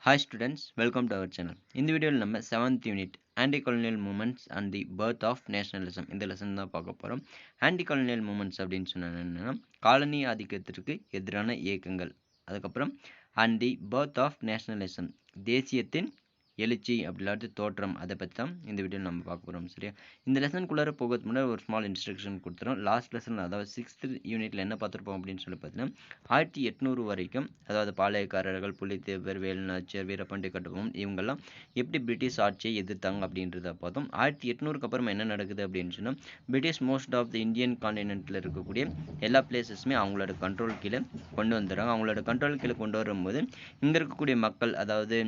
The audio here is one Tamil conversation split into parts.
Hi students, welcome to our channel. In the video நம்ம 7th unit anti-colonial movements and the birth of nationalism இந்த லெசன் தான் பார்க்க போறோம். anti-colonial movements அப்படின்னு சொன்னா என்னன்னா காலனி ஆதிக்கத்திற்கு எதிரான இயக்கங்கள், அதுக்கப்புறம் and the birth of nationalism தேசியத்தின் எழுச்சி அப்படி தோற்றம், அதை பற்றி தான் இந்த வீடியோவில் நம்ம பார்க்க போகிறோம். சரியா, இந்த லெசனுக்குள்ளார போகிறதுக்கு முன்னாடி ஒரு ஸ்மால் இன்ஸ்ட்ரக்ஷன் கொடுத்துரும். லாஸ்ட் லெசன், அதாவது 6th யூனிட்ல என்ன பார்த்துருப்போம் அப்படின்னு சொல்லி பார்த்தீங்கன்னா 1800 வரைக்கும், அதாவது பாளையக்காரர்கள், புலித்தேவர், வேலுநாச்சியார், வீரபாண்டிய கட்டபொம்மன் இவங்கெல்லாம் எப்படி பிரிட்டிஷ் ஆட்சியை எதிர்த்தாங்க அப்படின்றத பார்த்தோம். 1800க்கு அப்புறமா என்ன நடக்குது அப்படின்னு சொன்னால், British most of the Indian கான்டினென்ட்டில் இருக்கக்கூடிய எல்லா பிளேசஸுமே அவங்களோட கண்ட்ரோல் கீழே கொண்டு வந்துடுறாங்க. அவங்களோட கண்ட்ரோல் கீழே கொண்டு வரும்போது இங்கே இருக்கக்கூடிய மக்கள், அதாவது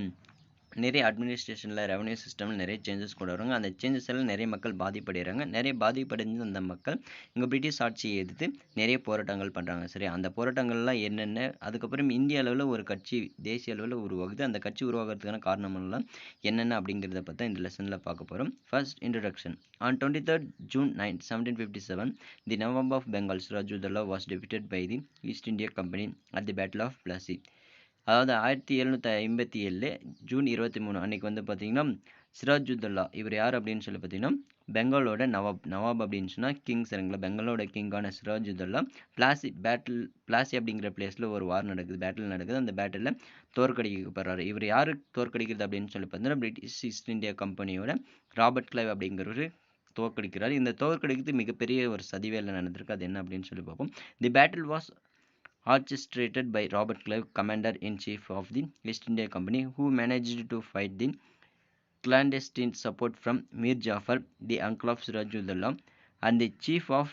நிறைய அட்மினிஸ்ட்ரேஷனில், ரெவன்யூ சிஸ்டமில் நிறைய சேஞ்சஸ் கொண்டு வராங்க. அந்த சேஞ்சஸ் எல்லாம் நிறைய மக்கள் பாதிப்படைகிறாங்க. நிறைய பாதிப்படைஞ்ச அந்த மக்கள் இங்கே பிரிட்டிஷ் ஆட்சியை எதிர்த்து நிறைய போராட்டங்கள் பண்ணுறாங்க. சரி, அந்த போராட்டங்கள்லாம் என்னென்ன, அதுக்கப்புறம் இந்திய அளவில் ஒரு கட்சி தேசிய அளவில் உருவாகுது. அந்த கட்சி உருவாகிறதுக்கான காரணமெல்லாம் என்னென்ன அப்படிங்கிறத பற்றி இந்த லெசனில் பார்க்க போகிறோம். First introduction. On 23rd June 9, 1757, the nawab of Bengal Sirajuddaulah was defeated by the East India Company at the battle of Plassey. அதாவது 1757 ஜூன் 23 அன்னைக்கு பார்த்தீங்கன்னா சிராஜுத்தௌலா இவர் யார் அப்படின்னு சொல்லி பார்த்தீங்கன்னா பெங்காலோட நவாப் அப்படின்னு சொன்னால் கிங். சரிங்களா, பெங்காலோட கிங்கான சிராஜுத்தௌலா பிளாசி அப்படிங்கிற பிளேஸில் ஒரு வார் நடக்குது, பேட்டில் நடக்குது. அந்த பேட்டிலில் தோற்கடிக்கப்படுறாரு. இவர் யார் தோற்கடிக்கிறது அப்படின்னு சொல்லி பார்த்தீங்கன்னா பிரிட்டிஷ் ஈஸ்ட் இந்தியா கம்பெனியோட ராபர்ட் கிளைவ் அப்படிங்கிறவர் தோற்கடிக்கிறார். இந்த தோற்கடிக்கிறது மிகப்பெரிய ஒரு சதிவேலை நடந்திருக்கு. அது என்ன அப்படின்னு சொல்லி பார்ப்போம். The battle was orchestrated by Robert Clive, commander-in-chief of the East India Company, who managed to fight the clandestine support from Mir Jafar, the uncle of Sirajuddaula, and the chief of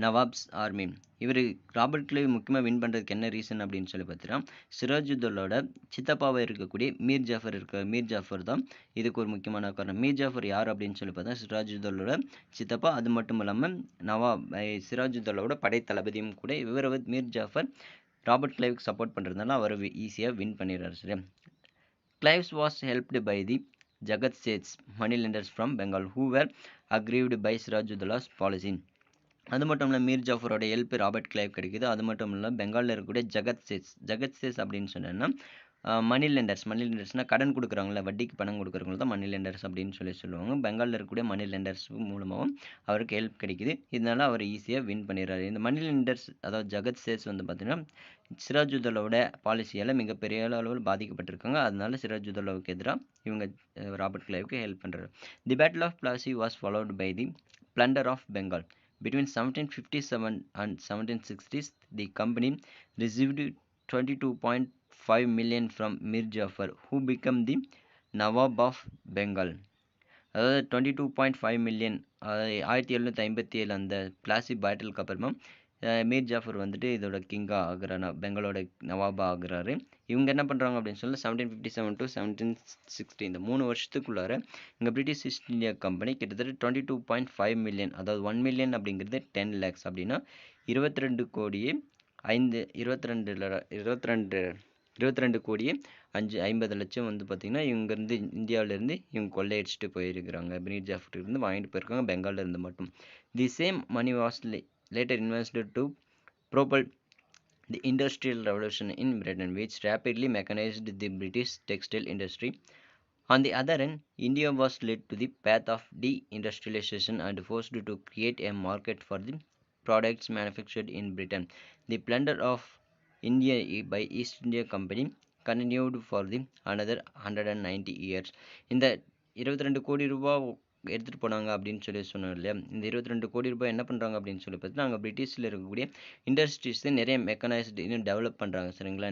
nawab's army. இவர் ராபர்ட் கிளைவ் முக்கியமாக வின் பண்ணுறதுக்கு என்ன ரீசன் அப்படின்னு சொல்லி பார்த்தீங்கன்னா, சிராஜுத்தௌலோட சித்தப்பாவை இருக்கக்கூடிய மீர் ஜாஃபர் தான் இதுக்கு ஒரு முக்கியமான காரணம். மீர் ஜாஃபர் யார் அப்படின்னு சொல்லி பார்த்தா சிராஜுத்தௌலோட சித்தப்பா. அது மட்டும் இல்லாமல் சிராஜுத்தௌலோட படை தளபதியும் கூட. இவர் மீர் ஜாஃபர் ராபர்ட் கிளைவுக்கு சப்போர்ட் பண்ணுறதுனால அவர் ஈஸியாக வின் பண்ணிடுறாரு. சரியா, Clive's was helped by the Jagat Seths money lenders from Bengal who were aggrieved by Sirajuddaulah's policy. அது மட்டும் இல்லை, மீர் ஜாஃபரோட ஹெல்ப் ராபர்ட் கிளைவ் கிடைக்குது. அது மட்டும் இல்லை, பெங்காலில் இருக்கக்கூடிய ஜகத் சேஸ் அப்படின்னு சொன்னேன்னா மணி லெண்டர்ஸ்னால் கடன் கொடுக்குறாங்களே, வட்டிக்கு பணம் கொடுக்குறவங்க தான் மணி லெண்டர்ஸ் அப்படின்னு சொல்லுவாங்க. பெங்காலில் இருக்கக்கூடிய மணி லெண்டர்ஸ் மூலமாகவும் அவருக்கு ஹெல்ப் கிடைக்குது. இதனால அவர் ஈஸியாக வின் பண்ணிடுறாரு. இந்த மணி லெண்டர்ஸ், அதாவது ஜகத் சேஸ் பார்த்தீங்கன்னா சிராஜுத்தௌலாவோட பாலிசியால் மிகப்பெரிய அளவில் பாதிக்கப்பட்டிருக்காங்க. அதனால சிராஜுத்தௌலாவுக்கு எதிராக இவங்க ராபர்ட் கிளைவுக்கு ஹெல்ப் பண்ணுறாரு. The battle of Plassey was followed by the plunder of Bengal. Between 1757 and 1760s, the company received 22.5 million from Mir Jafar, who became the Nawab of Bengal. அதாவது 22.5 மில்லியன் 1757 அந்த பிளாசி பேட்டிலுக்கு அப்புறமா மீர் ஜாஃபர் இதோட கிங்காக ஆகுறாரு, பெங்காலோட நவாபா ஆகுறாரு. இவங்க என்ன பண்ணுறாங்க அப்படின்னு சொல்லி 1757 to 1760 இந்த 3 வருஷத்துக்குள்ளார இங்கே பிரிட்டிஷ் ஈஸ்ட் இந்தியா கம்பெனி கிட்டத்தட்ட 22.5 மில்லியன், அதாவது 1 மில்லியன் அப்படிங்கிறது 10 lakhs அப்படின்னா 22 கோடியே 22 கோடியே 50 லட்சம் பார்த்திங்கன்னா இவங்கேருந்து இந்தியாவிலேருந்து இவங்க கொள்ளையடிச்சிட்டு போயிருக்கிறாங்க. மீர் ஜாஃபர்லேருந்து வாங்கிட்டு போயிருக்காங்க, பெங்காலில் மட்டும். The same money was later invested to propel the Industrial Revolution in Britain, which rapidly mechanized the British textile industry. On the other hand, India was led to the path of deindustrialization and forced to create a market for the products manufactured in Britain. The plunder of India by East India Company continued for the another 190 years. இந்த 22 கோடி ரூபாய் எடுத்துகிட்டு போனாங்க அப்படின்னு சொன்னோம் இல்லையா. இந்த 22 கோடி ரூபாய் என்ன பண்ணுறாங்க அப்படின்னு சொல்லி பார்த்தீங்கன்னா, அங்கே பிரிட்டிஷில் இருக்கக்கூடிய இண்டஸ்ட்ரீஸு நிறைய மெக்கனைஸ்டு இன்னும் டெவலப் பண்ணுறாங்க. சரிங்களா,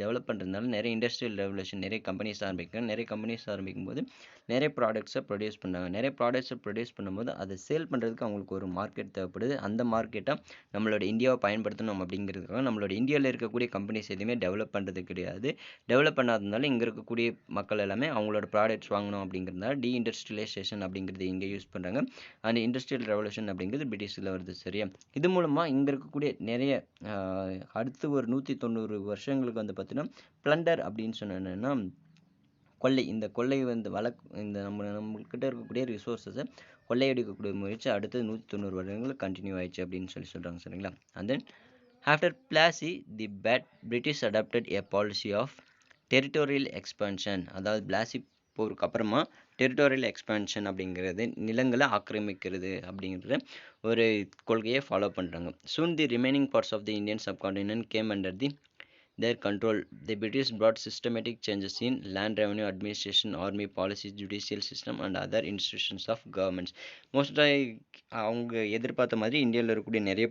டெவலப் பண்ணுறதுனால நிறைய இண்டஸ்ட்ரியல் ரெவல்யூஷன், நிறைய கம்பெனிஸ் ஆரம்பிக்கும் போது நிறைய ப்ராடக்ட்ஸை ப்ரொடியூஸ் பண்ணுறாங்க. நிறைய ப்ராடக்ட்ஸை ப்ரொடியூஸ் பண்ணும்போது அதை சேல் பண்ணுறதுக்கு அவங்களுக்கு ஒரு மார்க்கெட் தேவைப்படுது. அந்த மார்க்கெட்டை நம்மளோட இந்தியாவை பயன்படுத்தணும் அப்படிங்கிறதுக்காக நம்மளோட இந்தியாவில் இருக்கக்கூடிய கம்பெனிஸ் எதுவுமே டெவலப் பண்ணுறது கிடையாது. டெவலப் பண்ணாததுனால இங்கே இருக்கக்கூடிய மக்கள் எல்லாமே அவங்களோட ப்ராடக்ட்ஸ் வாங்கணும் அப்படிங்கிறதுனால டீஇண்டஸ்ட்ரியலைசேஷன் அப்படிங்கிறது இங்கே யூஸ் பண்ணுறாங்க. அந்த இண்டஸ்ட்ரியல் ரெவல்யூஷன் அப்படிங்கிறது பிரிட்டிஷில் வருது. சரியா, இது மூலமாக இங்கே இருக்கக்கூடிய நிறைய அடுத்து ஒரு 190 வருஷங்களுக்கு பார்த்தீங்கன்னா பிளண்டர் அப்படின்னு சொன்னேன்னா கொள்ளை. இந்த கொள்ளை இந்த நம்மக்கிட்ட இருக்கக்கூடிய ரிசோர்ஸஸை கொள்ளையடிக்கக்கூடிய முயற்சி அடுத்து 190 வருடங்கள் கண்டினியூ ஆயிடுச்சு அப்படின்னு சொல்கிறாங்க. சரிங்களா, and then after Plassey the British adopted a policy of territorial expansion, அதாவது பிளாசி போருக்கு அப்புறமா டெரிட்டோரியல் எக்ஸ்பான்ஷன் அப்படிங்கிறது நிலங்களை ஆக்கிரமிக்கிறது அப்படிங்கிற ஒரு கொள்கையை ஃபாலோ பண்ணுறாங்க. Soon the remaining parts of the Indian subcontinent came under the their control. The British brought systematic changes in land revenue administration, army policies, judicial system and other institutions of governments. மோஸ்ட்டாக அவங்க எதிர்பார்த்த மாதிரி இந்தியாவில் இருக்கக்கூடிய நிறைய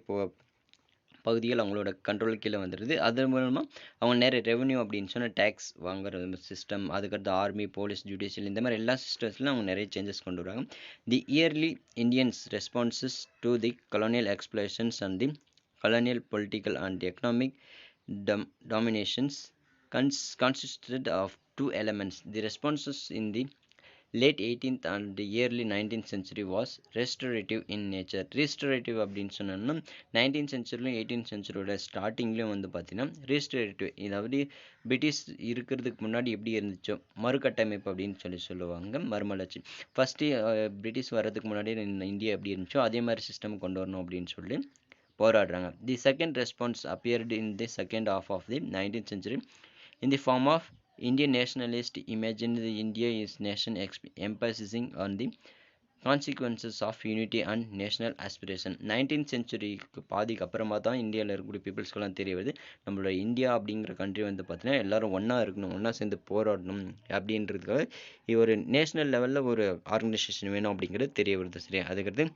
பகுதிகள் அவங்களோட கண்ட்ரோல் கீழே வந்துடுது. அது மூலமாக அவங்க நிறைய ரெவன்யூ அப்படின்னு சொன்னால் டேக்ஸ் வாங்குற சிஸ்டம், அதுக்கடுத்து ஆர்மி, போலீஸ், ஜுடிஷியல், இந்த மாதிரி எல்லா சிஸ்டம்ஸ்லையும் அவங்க நிறைய சேஞ்சஸ் கொண்டு வராங்க. The early Indians responses to the colonial explorations and the colonial political and economic dominations consisted of two elements. The responses in the late 18th and the early 19th century was restorative in nature. Restorative அப்படின்னு சொன்னோம்னா 19th centuryலும் 18th centuryயோட ஸ்டார்டிங்லேயும் வந்து பார்த்தீங்கன்னா ரெஸ்டரேட்டிவ், இதாவது பிரிட்டிஷ் இருக்கிறதுக்கு முன்னாடி எப்படி இருந்துச்சோ மறுகட்டமைப்பு அப்படின்னு சொல்லுவாங்க, மறுமலர்ச்சி. ஃபஸ்ட்டு பிரிட்டிஷ் வர்றதுக்கு முன்னாடி இந்தியா எப்படி இருந்துச்சோ அதே மாதிரி சிஸ்டம் கொண்டு வரணும் அப்படின்னு சொல்லி போராடுறாங்க. The second response appeared in the second half of the 19th century in the form of Indian nationalists imagined the India is nation emphasizing on the consequences of unity and national aspiration. 19th centuryக்கு பாதிக்கு அப்புறமா தான் இந்தியாவில் இருக்கக்கூடிய பீப்புள்ஸ்க்கெல்லாம் தெரிய வருது, நம்மளோட இந்தியா அப்படிங்கிற கண்ட்ரி வந்து பார்த்தீங்கன்னா எல்லாரும் ஒன்றா இருக்கணும், ஒன்றா சேர்ந்து போராடணும் அப்படின்றதுக்காக ஒரு நேஷனல் லெவலில் ஒரு ஆர்கனைசேஷன் வேணும் அப்படிங்கிறது தெரிய வருது. சரியா? அதுக்கடுத்து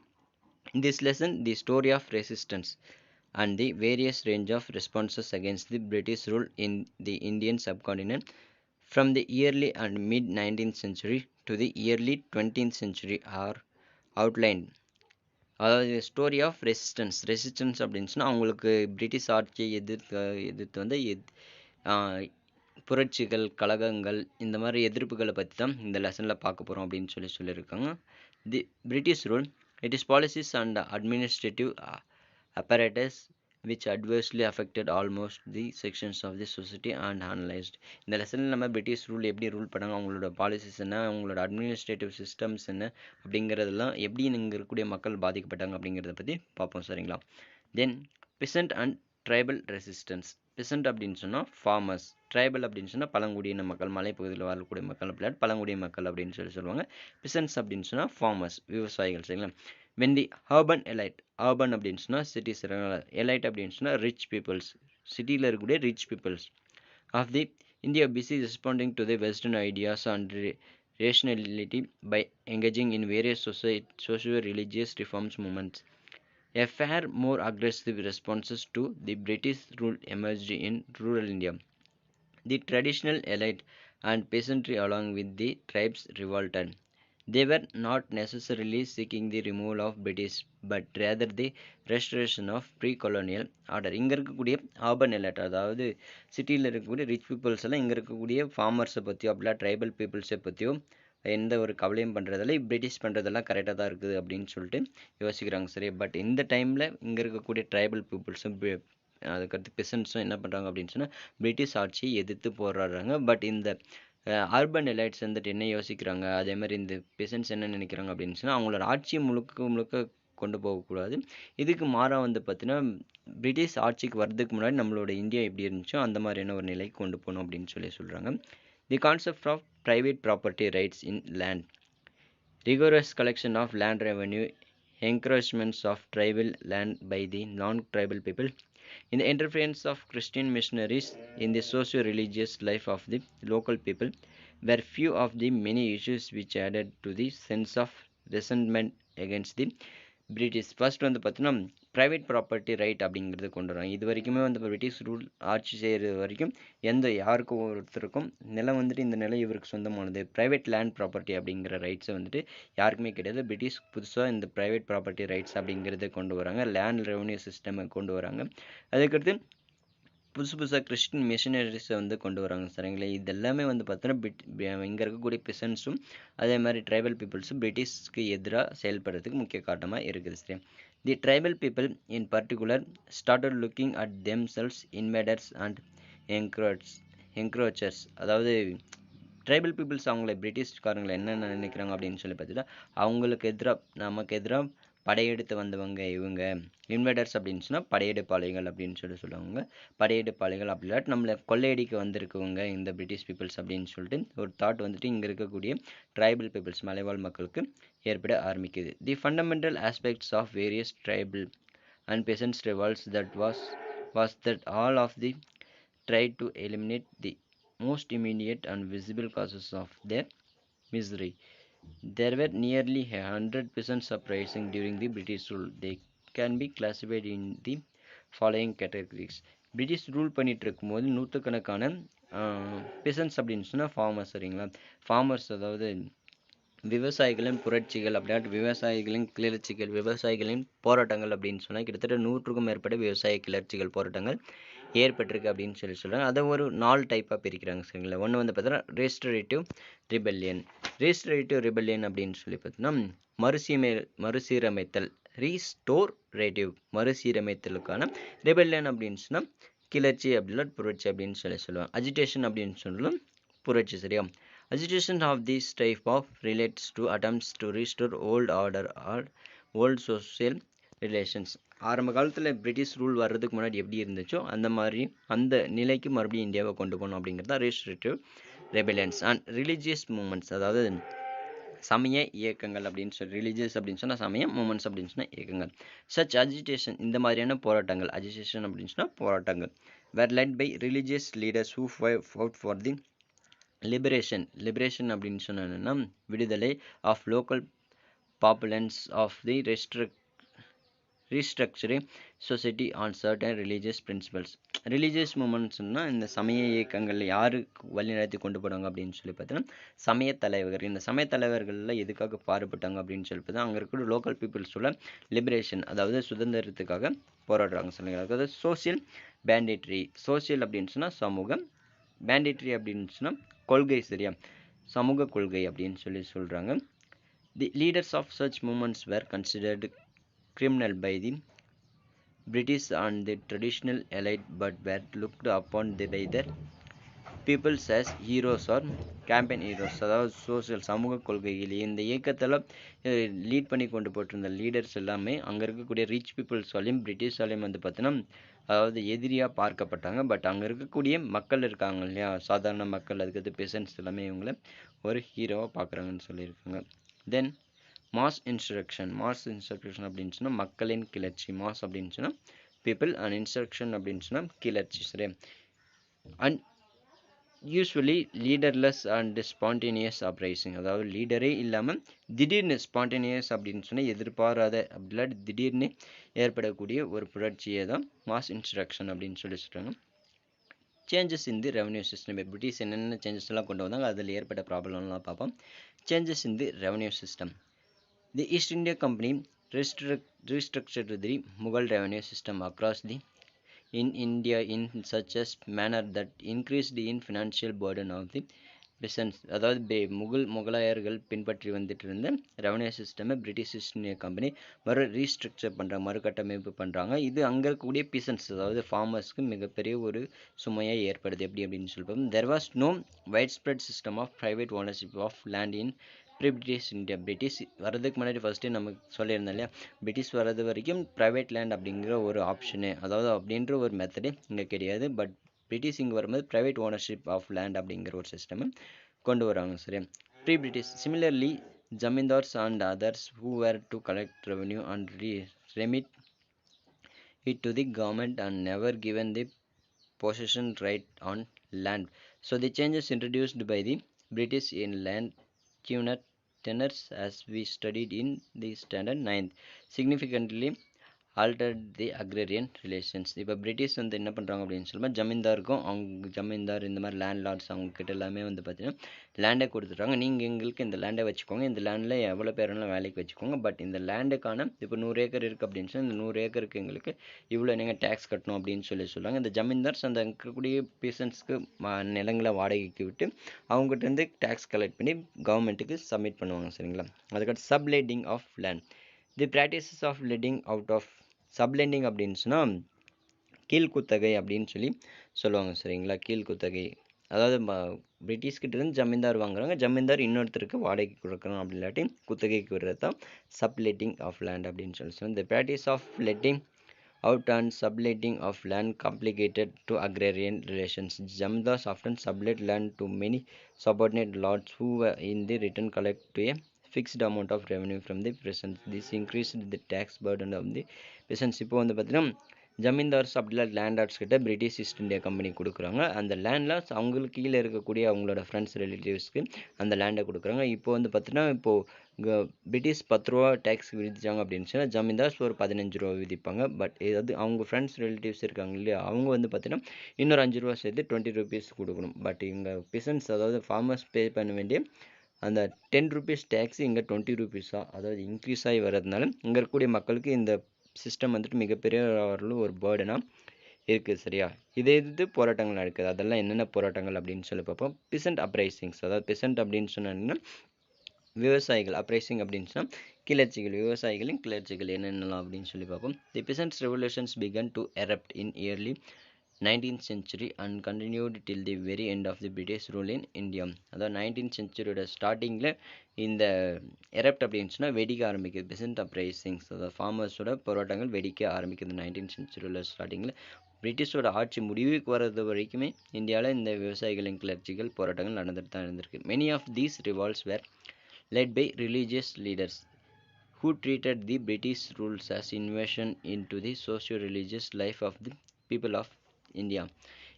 in this lesson, the story of resistance and the various range of responses against the British rule in the Indian subcontinent from the early and mid 19th century to the early 20th century are outlined. அதாவது ஸ்டோரி ஆஃப் ரெசிஸ்டன்ஸ் அப்படின்னு சொன்னால் அவங்களுக்கு பிரிட்டிஷ் ஆட்சியை எதிர்த்து வந்து புரட்சிகள், கழகங்கள், இந்த மாதிரி எதிர்ப்புகளை பற்றி தான் இந்த லெசனில் பார்க்க போகிறோம் அப்படின்னு சொல்லியிருக்காங்க. தி British rule, it is policies and administrative apparatus which adversely affected almost the sections of the society and analyzed. இந்த லெசனில் நம்ம பிரிட்டிஷ் ரூல் எப்படி ரூல் பண்ணாங்க, அவங்களோட பாலிசிஸ் என்ன, அவங்களோட அட்மினிஸ்ட்ரேட்டிவ் சிஸ்டம்ஸ் என்ன அப்படிங்கிறதெல்லாம் எப்படி இங்கே இருக்கக்கூடிய மக்கள் பாதிக்கப்பட்டாங்க அப்படிங்கிறத பற்றி பார்ப்போம். சரிங்களா? தென் பிசன்ட் அண்ட் ட்ரைபல் ரெசிஸ்டன்ஸ். பிசன்ட் அப்படின்னு சொன்னால் ஃபார்மர்ஸ், ட்ரைபல் அப்படின்னு சொன்னால் பழங்குடியின மக்கள், மலைப்பகுதியில் வாழக்கூடிய மக்கள், அப்படி பழங்குடியின மக்கள் அப்படின்னு சொல்லுவாங்க. பிசன்ட்ஸ் அப்படின்னு சொன்னால் ஃபார்மர்ஸ், விவசாயிகள். சரிங்களா? when the urban elite, urban அப்படின்னு சொன்னால் சிட்டிஸ், elite அப்படின்னு சொன்னால் ரிச் பீப்புள்ஸ், சிட்டியில் இருக்கக்கூடிய rich peoples of the India busy responding to the Western ideas and rationality by engaging in various socio-religious reforms movements. A far more aggressive responses to the British rule emerged in rural India. The traditional elite and peasantry along with the tribes revolted. They were not necessarily seeking the removal of British, but rather the restoration of pre-colonial order. இங்கே இருக்கக்கூடிய ஆர்பன் எலைட், அதாவது சிட்டியில் இருக்கக்கூடிய ரிச் பீப்புள்ஸ் எல்லாம் இங்கே இருக்கக்கூடிய ஃபார்மர்ஸை பற்றியோ அப்படிலாம் ட்ரைபல் பீப்புள்ஸை பற்றியோ எந்த ஒரு கவலையும் பண்ணுறதில்ல, பிரிட்டிஷ் பண்ணுறதெல்லாம் கரெக்டாக தான் இருக்குது அப்படின்னு சொல்லிட்டு யோசிக்கிறாங்க. சரி, பட் இந்த டைமில் இங்கே இருக்கக்கூடிய ட்ரைபல் பீப்புள்ஸும் அதுக்கடுத்து பெசன்ட்ஸும் என்ன பண்ணுறாங்க அப்படின்னு சொன்னால் பிரிட்டிஷ் ஆட்சியை எதிர்த்து போராடுறாங்க. பட் இந்த அர்பன் எலைட்ஸ் வந்துட்டு என்ன யோசிக்கிறாங்க, அதே மாதிரி இந்த பெசன்ட்ஸ் என்ன நினைக்கிறாங்க அப்படின்னு சொன்னால் அவங்களோட ஆட்சியை முழுக்க கொண்டு போகக்கூடாது, இதுக்கு மாறாக வந்து பார்த்தீங்கன்னா பிரிட்டிஷ் ஆட்சிக்கு வர்றதுக்கு முன்னாடி நம்மளோட இந்தியா எப்படி இருந்துச்சோ அந்த மாதிரியான ஒரு நிலைக்கு கொண்டு போகணும் அப்படின்னு சொல்கிறாங்க. The concept of private property rights in land, rigorous collection of land revenue, encroachments of tribal land by the non-tribal people, in the interference of Christian missionaries in the socio-religious life of the local people were few of the many issues which added to the sense of resentment against the British. First வந்து பார்த்தீங்கன்னா ப்ரைவேட் ப்ராப்பர்ட்டி ரைட் அப்படிங்கிறது கொண்டு வராங்க. இது வரைக்குமே வந்து பிரிட்டிஷ் ரூல் ஆட்சி செய்கிறது வரைக்கும் யாருக்கும் ஒருத்தருக்கும் நிலம் வந்துட்டு இந்த நிலம் இவருக்கு சொந்தமானது, ப்ரைவேட் லேண்ட் ப்ராப்பர்ட்டி அப்படிங்கிற ரைட்ஸை வந்துட்டு யாருக்குமே கிடையாது. பிரிட்டிஷ் புதுசாக இந்த ப்ரைவேட் ப்ராப்பர்ட்டி ரைட்ஸ் அப்படிங்கிறத கொண்டு வராங்க, லேண்ட் ரெவன்யூ சிஸ்டமை கொண்டு வராங்க. அதுக்கடுத்து புதுசாக கிறிஸ்டின் மிஷினரிஸை வந்து கொண்டு வராங்க. சரிங்களா? இது எல்லாமே வந்து பார்த்தோன்னா இங்கே இருக்கக்கூடிய பிசன்ஸும் அதே மாதிரி ட்ரைபல் பீப்புள்ஸும் பிரிட்டிஷ்க்கு எதிராக செயல்படுறதுக்கு முக்கிய காரணமாக இருக்குது. சரி, the tribal people in particular started looking at themselves invaders and encroachers. அதாவது ட்ரைபல் பீப்புள்ஸ் அவங்கள பிரிட்டிஷ்காரங்களை என்னென்ன நினைக்கிறாங்க அப்படின்னு சொல்லி பார்த்தீங்கன்னா அவங்களுக்கு எதிராக நமக்கு எதிராக படையெடுத்து வந்தவங்க இவங்க. இன்வேடர்ஸ் அப்படின்னு சொன்னால் படையெடுப்பாளைகள் அப்படின்னு சொல்லுவாங்க. படையெடுப்பாளைகள் அப்படி இல்லாட்டி நம்மளை கொள்ளையடிக்க வந்திருக்கவங்க இந்த பிரிட்டிஷ் பீப்புள்ஸ் அப்படின்னு சொல்லிட்டு ஒரு தாட் வந்துட்டு இங்கே இருக்கக்கூடிய ட்ரைபல் பீப்புள்ஸ் மலைவாழ் மக்களுக்கு ஏற்பட ஆரம்பிக்குது. The fundamental aspects of various tribal and peasants revolts that was that all of the tried to eliminate the most immediate and visible causes of their misery. There were nearly 100 peasants uprising during the British rule. They can be classified in the following categories. British rule பண்ணிட்டு இருக்கும்போது நூற்றுக்கணக்கான பெசன்ஸ் அப்படின்னு சொன்னால் ஃபார்மர்ஸ் சரிங்களா. ஃபார்மர்ஸ் அதாவது விவசாயிகளின் புரட்சிகள் அப்படின்னா விவசாயிகளின் கிளர்ச்சிகள், விவசாயிகளின் போராட்டங்கள் அப்படின்னு சொன்னால் கிட்டத்தட்ட 100க்கும் மேற்பட்ட விவசாய கிளர்ச்சிகள் போராட்டங்கள் ஏற்பட்டிருக்கு அப்படின்னு சொல்கிறாங்க. அதை ஒரு 4 டைப்பாக பிரிக்கிறாங்க சரிங்களா. ஒன்று வந்து பார்த்தீங்கன்னா ரெஸ்டரேட்டிவ் ரிபெல்லியன். ரெஸ்டரேட்டிவ் ரிபெல்லியன் அப்படின்னு சொல்லி பார்த்தீங்கன்னா மறுசீரமைத்தல். ரீஸ்டோரேட்டிவ் மறுசீரமைத்தலுக்கான. ரிபெல்லியன் அப்படின்னு சொன்னால் கிளர்ச்சி அப்படின்னா புரட்சி அப்படின்னு சொல்லுவாங்க. அஜிடேஷன் அப்படின்னு சொன்னாலும் புரட்சி சரியா. Agitation of this type of relates to attempts to restore old order or old social relations. ஆரம்ப காலத்தில் பிரிட்டிஷ் ரூல் வர்றதுக்கு முன்னாடி எப்படி இருந்துச்சோ அந்த மாதிரி அந்த நிலைக்கு மறுபடியும் இந்தியாவை கொண்டு போகணும் அப்படிங்கிறது தான் ரெஸ்ட்ரிக்டிவ் ரெபெலியன்ஸ். அண்ட் ரிலீஜியஸ் மூமெண்ட்ஸ் அதாவது சமய இயக்கங்கள் அப்படின்னு சொல்லி ரிலீஜியஸ் அப்படின்னு சொன்னால் சமயம், மூமெண்ட்ஸ் அப்படின்னு சொன்னால் இயக்கங்கள். சச் அஜிடேஷன் இந்த மாதிரியான போராட்டங்கள் அஜிடேஷன் அப்படின்னு சொன்னால் போராட்டங்கள் were led by religious leaders who fought for the liberation அப்படின்னு சொன்னா விடுதலை of local populations of the restructuring society on certain religious principles. Religious மூமெண்ட்ஸ்னால் இந்த சமய இயக்கங்கள் யாரு வழிநடத்தி கொண்டு போனாங்க அப்படின்னு சொல்லி பார்த்தீங்கன்னா சமய தலைவர்கள். இந்த சமய தலைவர்களில் எதுக்காக பாடுபட்டாங்க அப்படின்னு சொல்லி பார்த்தா அங்கே இருக்கிற லோக்கல் பீப்புள்ஸோட லிபரேஷன் அதாவது சுதந்திரத்துக்காக போராடுறாங்க சொல்லுங்க. அதாவது சோசியல் பேண்டிட்ரி. சோசியல் அப்படின்னு சொன்னால் சமூகம், பேண்டிட்ரி அப்படின்னு சொன்னால் கொள்கை சரியா, சமூக கொள்கை அப்படின்னு சொல்கிறாங்க. The leaders of such movements were considered criminal by the British and the traditional elite but were looked upon the by their peoples as heroes or campaign heroes. அதாவது சோசியல் சமூக கொள்கைகள் இந்த இயக்கத்தில் லீட் பண்ணி கொண்டு போட்டிருந்த லீடர்ஸ் எல்லாமே அங்கே இருக்கக்கூடிய ரிச் பீப்புள்ஸாலையும் பிரிட்டிஷாலையும் வந்து பார்த்தீங்கன்னா அதாவது எதிரியாக பார்க்கப்பட்டாங்க. பட் அங்கே இருக்கக்கூடிய மக்கள் இருக்காங்க இல்லையா, சாதாரண மக்கள், அதுக்கடுத்து பெசன்ட்ஸ் எல்லாமே இவங்கள ஒரு ஹீரோவாக பார்க்குறாங்கன்னு சொல்லியிருக்காங்க. தென் மாஸ் இன்ஸ்ட்ரக்ஷன் அப்படின்னு சொன்னால் மக்களின் கிளர்ச்சி. மாஸ் அப்படின்னு சொன்னால் பீப்புள் அண்ட் இன்ஸ்ட்ரக்ஷன் அப்படின்னு சொன்னால் கிளர்ச்சி சரி. And usually leaderless and spontaneous uprising அதாவது லீடரே இல்லாமல் திடீர்னு ஸ்பான்டேனியஸ் அப்படின்னு சொன்னால் எதிர்பாராத அப்படிலாம் திடீர்னு ஏற்படக்கூடிய ஒரு புரட்சியை தான் மாஸ் இன்ஸ்ட்ரக்ஷன் அப்படின்னு சொல்கிறாங்க. Changes in the revenue system. இப்போ பிரிட்டிஷ் என்னென்ன சேஞ்சஸ் எல்லாம் கொண்டு வந்தாங்க அதில் ஏற்பட்ட ப்ராப்ளம்லாம் பார்ப்போம். Changes in the revenue system. The East India Company restructured the Mughal revenue system across the in India in such a manner that increased in financial burden of the peasants. அதாவது முகலாயர்கள் பின்பற்றி வந்துட்டு இருந்த ரெவன்யூ சிஸ்டமை British East India Company restructure பண்ணுறாங்க, மறுகட்டமைப்பு பண்ணுறாங்க. இது அங்கே இருக்கக்கூடிய பீசன்ஸ் அதாவது ஃபார்மர்ஸ்க்கு மிகப்பெரிய ஒரு சுமையாக ஏற்படுது. எப்படி அப்படின்னு சொல்லுவோம். There was no widespread system of private ownership of land in British India. British வர்றதுக்கு முன்னாடி ஃபஸ்ட்டு நமக்கு சொல்லியிருந்தோம் இல்லையா, பிரிட்டிஷ் வர்றது வரைக்கும் ப்ரைவேட் லேண்ட் அப்படிங்கிற ஒரு ஆப்ஷனு அதாவது அப்படின்ற ஒரு மெத்தடு இங்கே கிடையாது. பட் பிரிட்டிஷ் இங்கே வரும்போது ப்ரைவேட் ஓனர்ஷிப் ஆஃப் லேண்ட் அப்படிங்கிற ஒரு சிஸ்டமை கொண்டு வராங்க சரி. Pre British similarly zamindars and others who were to collect revenue and remit it to the government and never given the possession right on land. So the changes introduced by the British in land tenures as we studied in the standard 9th significantly altered the agrarian relations. இப்போ பிரிட்டிஷ் வந்து என்ன பண்ணுறாங்க அப்படின்னு சொல்லும்போது ஜமீன்தாருக்கும் அவங்க ஜமீன்தார் இந்த மாதிரி லேண்ட் லார்ட்ஸ் அவங்கக்கிட்ட எல்லாமே வந்து பார்த்தீங்கன்னா லேண்டை கொடுத்துட்றாங்க. நீங்கள் எங்களுக்கு இந்த லேண்டை வச்சுக்கோங்க, இந்த லேண்டில் எவ்வளோ பேரெல்லாம் வேலைக்கு வச்சுக்கோங்க. பட் இந்த லேண்டுக்கான இப்போ 100 ஏக்கர் இருக்குது அப்படின்னு சொல்லி இந்த 100 ஏக்கருக்கு எங்களுக்கு இவ்வளோ நீங்கள் டேக்ஸ் கட்டணும் அப்படின்னு சொல்லுவாங்க. இந்த ஜமீன்தார்ஸ் அந்த இருக்கக்கூடிய பீசன்ஸ்க்கு நிலங்களை வாடகைக்கு விட்டு அவங்ககிட்டருந்து டேக்ஸ் கலெக்ட் பண்ணி கவர்மெண்ட்டுக்கு சப்மிட் பண்ணுவாங்க சரிங்களா. அதுக்கடுத்து subletting of land. The practices of letting out of subletting அப்படின்னு சொன்னால் கீழ்குத்தகை அப்படின்னு சொல்லுவாங்க சரிங்களா. கீழ்குத்தகை அதாவது பிரிட்டிஷ்கிட்ட இருந்து ஜமீன்தார் வாங்குறாங்க, ஜமீன்தார் இன்னொருத்தருக்கு வாடகைக்கு கொடுக்குறாங்க, அப்படி இல்லாட்டி குத்தகைக்கு விடுறது தான் சப்லெட்டிங் ஆஃப் லேண்ட் அப்படின்னு சொல்லி the practice of letting out and subletting of land complicated to agrarian relations. Zamindars often sublet land to many subordinate lords who were in the return collect to a fixed amount of revenue from the peasants. This increased the tax burden of the peasants. இப்போ வந்து பார்த்தீங்கன்னா ஜமீன்தார்ஸ் அப்படிலாம் லேண்ட் கிட்ட பிரிட்டிஷ் ஈஸ்ட் இந்தியா கம்பெனி கொடுக்குறாங்க. அந்த லேண்டில் அவங்களுக்கு கீழே இருக்கக்கூடிய அவங்களோட ஃப்ரெண்ட்ஸ் ரிலேட்டிவ்ஸ்க்கு அந்த லேண்டை கொடுக்குறாங்க. இப்போ வந்து பார்த்தீங்கன்னா இப்போது பிரிட்டிஷ் 10 ரூபா டேக்ஸ் விதிச்சாங்க அப்படின்னு சொன்னால் ஜமீன்தார்ஸ் ஒரு 15 ரூபா விதிப்பாங்க. பட் ஏதாவது அவங்க ஃப்ரெண்ட்ஸ் ரிலேட்டிவ்ஸ் இருக்காங்க இல்லையா, அவங்க வந்து பார்த்தீங்கன்னா இன்னொரு 5 ரூபா சேர்த்து 20 ருபீஸ் கொடுக்கணும். பட் இங்கே பிசன்ஸ் அதாவது ஃபார்மர்ஸ் பே பண்ண வேண்டிய அந்த 10 ருபீஸ் டேக்ஸ் இங்கே 20 ருபீஸாக அதாவது இன்க்ரீஸ் ஆகி வர்றதுனால இங்கே இருக்கக்கூடிய மக்களுக்கு இந்த சிஸ்டம் வந்துட்டு மிகப்பெரிய ஒரு பேர்டனாக இருக்குது. சரியா, இதே இது போராட்டங்கள் நடக்குது. அதெல்லாம் என்னென்ன போராட்டங்கள் அப்படின்னு சொல்லி பார்ப்போம். பிசன்ட் அப்ரைசிங்ஸ், அதாவது பிசன்ட் அப்படின்னு சொன்னா விவசாயிகள், அப்ரைசிங் அப்படின்னு சொன்னால் கிளர்ச்சிகள், விவசாயிகளின் கிளர்ச்சிகள் என்னென்னலாம் அப்படின்னு சொல்லி பார்ப்போம். The peasants revolutions began to erupt in early 19th century and continued till the very end of the British rule in India. அதாவது 19th centuryயோட ஸ்டார்டிங்கில் இந்த எரப்ட் அப்படின்னு சொன்னால் வெடிக்க ஆரம்பிக்குது. பிசன்ட் அப்ரைசிங்ஸ் அதாவது ஃபார்மர்ஸோட போராட்டங்கள் வெடிக்க ஆரம்பிக்குது 19th centuryயோட ஸ்டார்டிங்கில். பிரிட்டிஷோட ஆட்சி முடிவுக்கு வர்றது வரைக்குமே இந்தியாவில் இந்த விவசாயிகளின் கிளர்ச்சிகள் போராட்டங்கள் நடந்துட்டு தான் இருந்திருக்கு. Many of these revolts were led by religious leaders who treated the British rules as invasion into the socio-religious life of the people of India.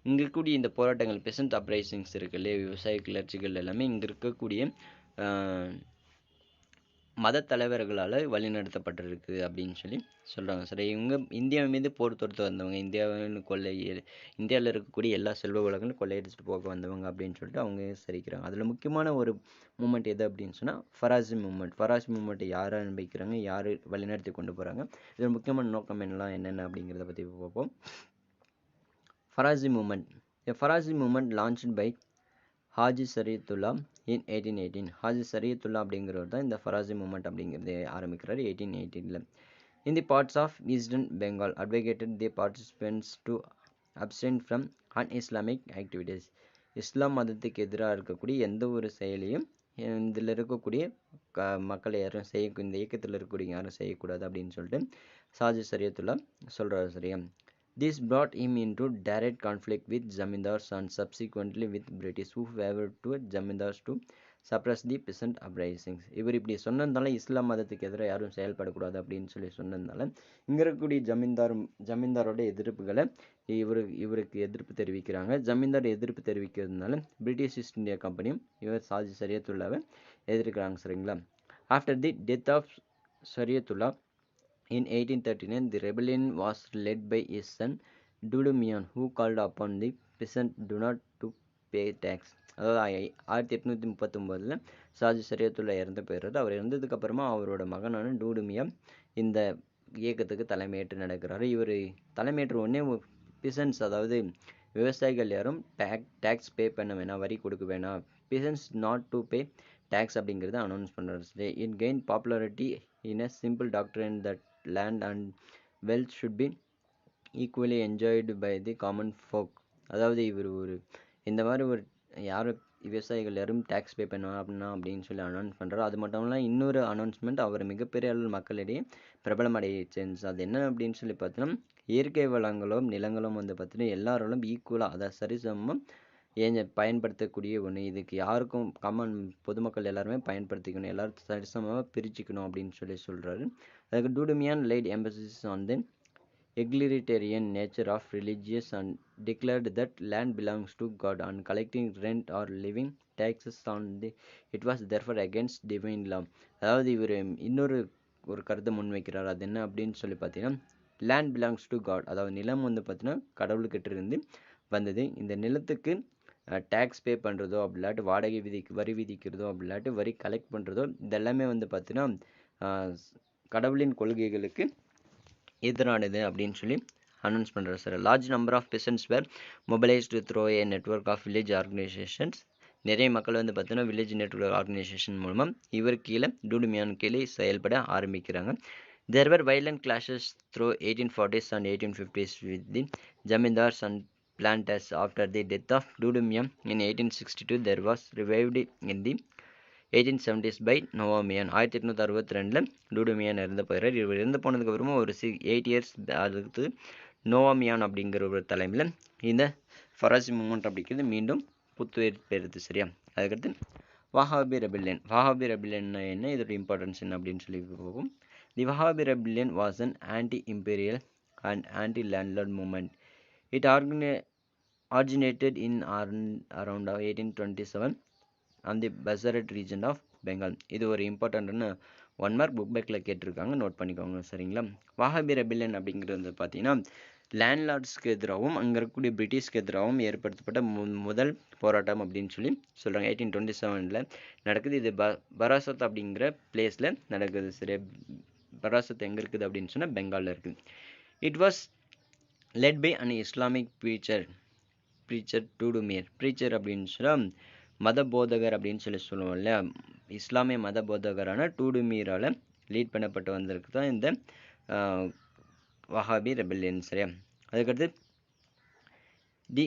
இங்கே இருக்கக்கூடிய இந்த போராட்டங்கள் பெசன்ட் அப்ரைசிங்ஸ் இருக்கு இல்லையா, விவசாய கிளர்ச்சிகள் எல்லாமே இங்கே இருக்கக்கூடிய மத தலைவர்களால் வழிநடத்தப்பட்டிருக்கு அப்படின்னு சொல்லி சொல்கிறாங்க. சரி, இவங்க இந்தியா மீது போர் தொடுத்து வந்தவங்க, இந்தியாவில் இருக்கக்கூடிய எல்லா செல்வ வளங்களும் கொள்ளையடிச்சிட்டு போக வந்தவங்க அப்படின்னு சொல்லிட்டு அவங்க சரிக்கிறாங்க. அதில் முக்கியமான ஒரு மூமெண்ட் எது அப்படின்னு சொன்னால் ஃபராசி மூமெண்ட். ஃபராசி மூமெண்ட்டை யார் ஆரம்பிக்கிறாங்க, யார் வழிநடத்தி கொண்டு போகிறாங்க, இதில் முக்கியமான நோக்கம் என்னென்ன அப்படிங்கிறத பற்றி பார்ப்போம். Faraizi movement. Faraizi movement launched by Haji Shariatullah in 1818. Haji Shariatullah அப்படிங்கிறவர் தான் இந்த ஃபராசி மூமெண்ட் அப்படிங்கிறது ஆரம்பிக்கிறார் 1818. In the parts of eastern Bengal advocated the participants to abstain from unIslamic activities. Islam மதத்துக்கு எதிராக இருக்கக்கூடிய எந்த ஒரு செயலையும் இதில் இருக்கக்கூடிய மக்கள் யாரும் இந்த இயக்கத்தில் இருக்கக்கூடிய யாரும் செய்யக்கூடாது அப்படின்னு சொல்லிட்டு ஹாஜி சரியத்துல்லா சொல்கிறார். சரியா, this brought him into direct conflict with zamindars and subsequently with British who favored to zamindars to suppress the peasant uprisings. இவர் இப்படி சொன்னதுனால இஸ்லாம் மதத்துக்கு எதிராக யாரும் செயல்படக்கூடாது அப்படின்னு சொல்லி சொன்னதுனால இங்கே இருக்கக்கூடிய ஜமீன்தாரோட எதிர்ப்புகளை இவருக்கு எதிர்ப்பு தெரிவிக்கிறாங்க. ஜமீன்தார் எதிர்ப்பு தெரிவிக்கிறதுனால பிரிட்டிஷ் ஈஸ்ட் இந்தியா கம்பெனியும் இவர் ஹாஜி சரியத்துல்லாவை எதிர்க்கிறாங்க. சரிங்களா, after the death of Shariatullah in 1839, the rebellion was led by his son Dudu Mian, who called upon the peasants do not to pay tax. அதாவது 1839 ஷாஜி சரியத்துல்லா இறந்து போயிடுறாரு. அவர் இறந்ததுக்கு அப்புறமா அவரோட மகனான டூடு மியான் இந்த இயக்கத்துக்கு தலைமையேற்று நடக்கிறாரு. இவர் தலைமையேற்ற உடனே பிசன்ஸ் அதாவது விவசாயிகள் யாரும் டேக்ஸ் பே பண்ண வேணாம், வரி கொடுக்க வேணாம், peasants not to pay tax அப்படிங்கிறத அனௌன்ஸ் பண்ணுறாரு. It gain popularity in a simple doctrine that land and wealth should be equally enjoyed by the common folk. அதாவது இவர் இந்த மாதிரி யாரும் விவசாயிகள் யாரும் டேக்ஸ் பே பண்ணுவாங்க அப்படின்னா அப்படின்னு சொல்லி அனௌன்ஸ் பண்ணுறாரு. அது மட்டும் இல்லாமல் இன்னொரு அனௌன்ஸ்மெண்ட் அவர் மிகப்பெரிய அளவு மக்களிடையே பிரபலமடையிச்சு. அது என்ன அப்படின்னு சொல்லி பார்த்தோன்னா இயற்கை வளங்களும் நிலங்களும் வந்து பார்த்தீங்கன்னா எல்லாரோடும் ஈக்குவலாக அதாவது சரிசமமாக பயன்படுத்தக்கூடிய ஒன்று. இதுக்கு யாருக்கும் பொதுமக்கள் எல்லாருமே பயன்படுத்திக்கணும், எல்லாரும் சரிசமமாக பிரிச்சுக்கணும் அப்படின்னு சொல்லி சொல்கிறாரு. அதுக்கு Dudu Miyan laid emphasis on the egalitarian nature of religious and declared that land belongs to God and collecting rent or living taxes on it was therefore against divine law. அதாவது இவர் இன்னொரு கருத்தை முன்வைக்கிறார். அது என்ன அப்படின்னு சொல்லி பார்த்தீங்கன்னா land belongs to God, அதாவது நிலம் வந்து பார்த்தீங்கன்னா கடவுள்கிட்ட இருந்து வந்தது. இந்த நிலத்துக்கு டேக்ஸ் பே பண்ணுறதோ அப்படி இல்லாட்டி வாடகை வரி விதிக்கிறதோ அப்படி இல்லாட்டி வரி கலெக்ட் பண்ணுறதோ இதெல்லாமே வந்து பார்த்தீங்கன்னா கடவுளின் கொள்கைகளுக்கு எதிரானது அப்படின்னு சொல்லி அனௌன்ஸ் பண்ணுறாரு. Sir, large number of peasants were mobilised through a network of village organisations. நிறைய மக்கள் வந்து பார்த்தீங்கன்னா வில்லேஜ் நெட்ஒர்க் ஆர்கனைசேஷன் மூலமாக இவர் கீழே டூடு மியான் கீழே செயல்பட ஆரம்பிக்கிறாங்க. There were violent clashes through 1840s and 1850s with the Zamindars and planters. After the death of Dudumia in 1862, there was revived in the 1870s by நோவாமியான். 1862 டூடுமியான் இறந்து போயிடுறார். இவர் இறந்து போனதுக்கு அப்புறமா ஒரு 8 இயர்ஸ் அடுத்து நோவாமியான் அப்படிங்கிற ஒரு தலைமையில் இந்த ஃபராசி மூமெண்ட் அப்படிங்கிறது மீண்டும் புத்துயிர் பெறுது. சரியா? அதுக்கடுத்து வஹாபி ரெபிலியன். வஹாபி ரெபிலியன் என்ன, இதோட இம்பார்ட்டன்ஸ் என்ன அப்படின்னு சொல்லி போகும். The Wahabi rebellion was an anti imperial and anti landlord movement. It originated in around 1827 on the Bazarat region of Bengal. இது ஒரு இம்பார்ட்டன்ட்னு 1 மார்க் புக் பேக்கில் கேட்டிருக்காங்க, நோட் பண்ணிக்கோங்க. சரிங்களா? வஹாபி ரெபிலியன் அப்படிங்கிறது பார்த்தீங்கன்னா லேண்ட்லார்ட்ஸ்க்கு எதிராகவும் அங்கே இருக்கக்கூடிய பிரிட்டிஷ்க்கு எதிராகவும் ஏற்படுத்தப்பட்ட முதல் போராட்டம் அப்படின்னு சொல்லி சொல்கிறாங்க. 1827 நடக்குது. இது பராசத் அப்படிங்கிற பிளேஸில் நடக்குது. சரி, பராசத் எங்கே இருக்குது அப்படின்னு சொன்னால் பெங்காலில் இருக்குது. It was led by an Islamic preacher Titumir. Preacher அப்படின்னு சொன்னால் மத போதகர் அப்படின்னு சொல்லி சொல்லுவோம் இல்லையா? இஸ்லாமிய மத போதகரான டூடுமீரால் லீட் பண்ணப்பட்டு வந்திருக்கு தான் இந்த வஹாபி ரெபெல்லியன். சரியா? அதுக்கடுத்து தி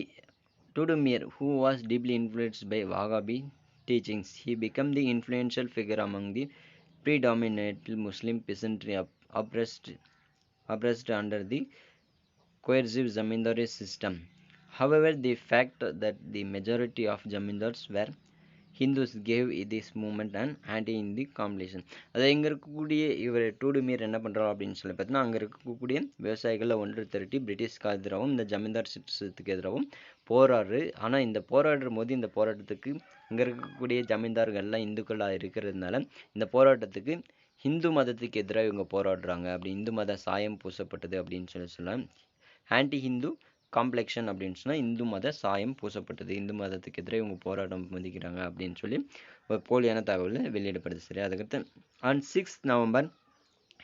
டூடுமியர் who was deeply influenced by Wahhabi teachings, he became the influential figure among the predominantly Muslim peasantry oppressed under the coercive zamindari system. However, the fact that the majority of zamindars were Hindus gave this movement an anti in the competition. அதாவது இங்கே இருக்கக்கூடிய இவர் டூடுமியர் என்ன பண்ணுறோம் அப்படின்னு சொல்லி பார்த்தீங்கன்னா, அங்கே இருக்கக்கூடிய விவசாயிகளில் ஒன்று திரட்டி பிரிட்டிஷ்க்கு எதிராகவும் இந்த ஜமீன்தார் சிஸ்டத்துக்கு எதிராகவும் போராடுறது. ஆனால் இந்த போராடும் போது இந்த போராட்டத்துக்கு இங்கே இருக்கக்கூடிய ஜமீன்தார்கள்லாம் இந்துக்களாக இருக்கிறதுனால இந்த போராட்டத்துக்கு ஹிந்து மதத்துக்கு எதிராக இவங்க போராடுறாங்க. அப்படி இந்து மத சாயம் பூசப்பட்டது அப்படின்னு சொல்லலாம். ஆன்டி ஹிந்து காம்ப்ளெக்ஷன் அப்படின்னு சொன்னால் இந்து மத சாயம் பூசப்பட்டது, இந்து மதத்துக்கு எதிராக இவங்க போராட்டம் மதிக்கிறாங்க அப்படின்னு சொல்லி ஒரு போலியான தகவல் வெளியிடப்படுது. சரி, அதுக்கடுத்து on 6th November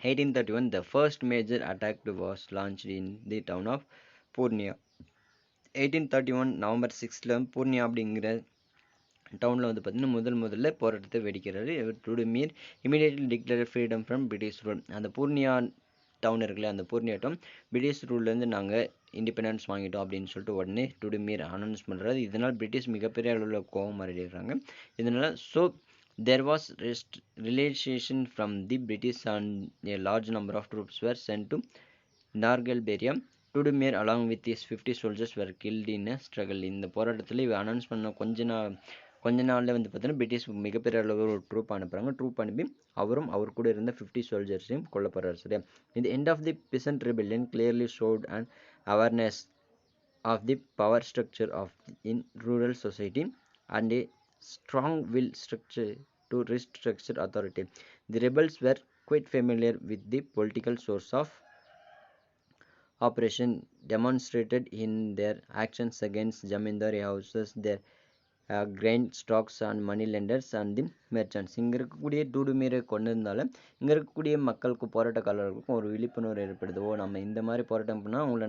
1831 the first major attack was launched in the town of Purnia. 1831 November 6th Purnia அப்படிங்கிற டவுனில் வந்து பார்த்தீங்கன்னா முதல்ல போராட்டத்தை வெடிக்கிறாரு. Titumir immediately declare freedom from British rule. அந்த பூர்ணியா டவுன் இருக்குல்ல, அந்த பூர்ணியா டவுன் பிரிட்டிஷ் ரூல்லேருந்து நாங்கள் இண்டிபெண்டன்ஸ் வாங்கிட்டோம் அப்படின்னு சொல்லிட்டு உடனே டூடுமியர் அனௌன்ஸ் பண்ணுறாரு. இதனால் பிரிட்டிஷ் மிகப்பெரிய அளவில் கோபம் அடைகிறாங்க. இதனால் there was realization from the British and a large number of troops were sent to Nargalberia. Tudumir along with his 50 soldiers were killed in a struggle. இந்த போராட்டத்தில் இவ அனௌன்ஸ் பண்ண கொஞ்ச நாளில் வந்து பார்த்தீங்கன்னா பிரிட்டிஷ் மிகப்பெரிய அளவில் ஒரு ட்ரூப் அனுப்புகிறாங்க. ட்ரூப் அனுப்பி அவர் கூட இருந்த 50 சோல்ஜர்ஸையும் கொல்லப்படுறாரு. சரியா? இந்த end of the peasant rebellion clearly showed an awareness of the power structure in rural society and a strong will structure to restructure authority. The rebels were quite familiar with the political source of operation demonstrated in their actions against zamindari houses, their grain stocks and money lenders and the merchants. இங்கே இருக்கக்கூடிய டூடுமியரை கொண்டதுனால இங்கே இருக்கக்கூடிய மக்களுக்கு போராட்டக்காரர்களுக்கும் ஒரு விழிப்புணர்வு ஏற்படுது. நம்ம இந்த மாதிரி போராட்டம் பண்ணால் அவங்கள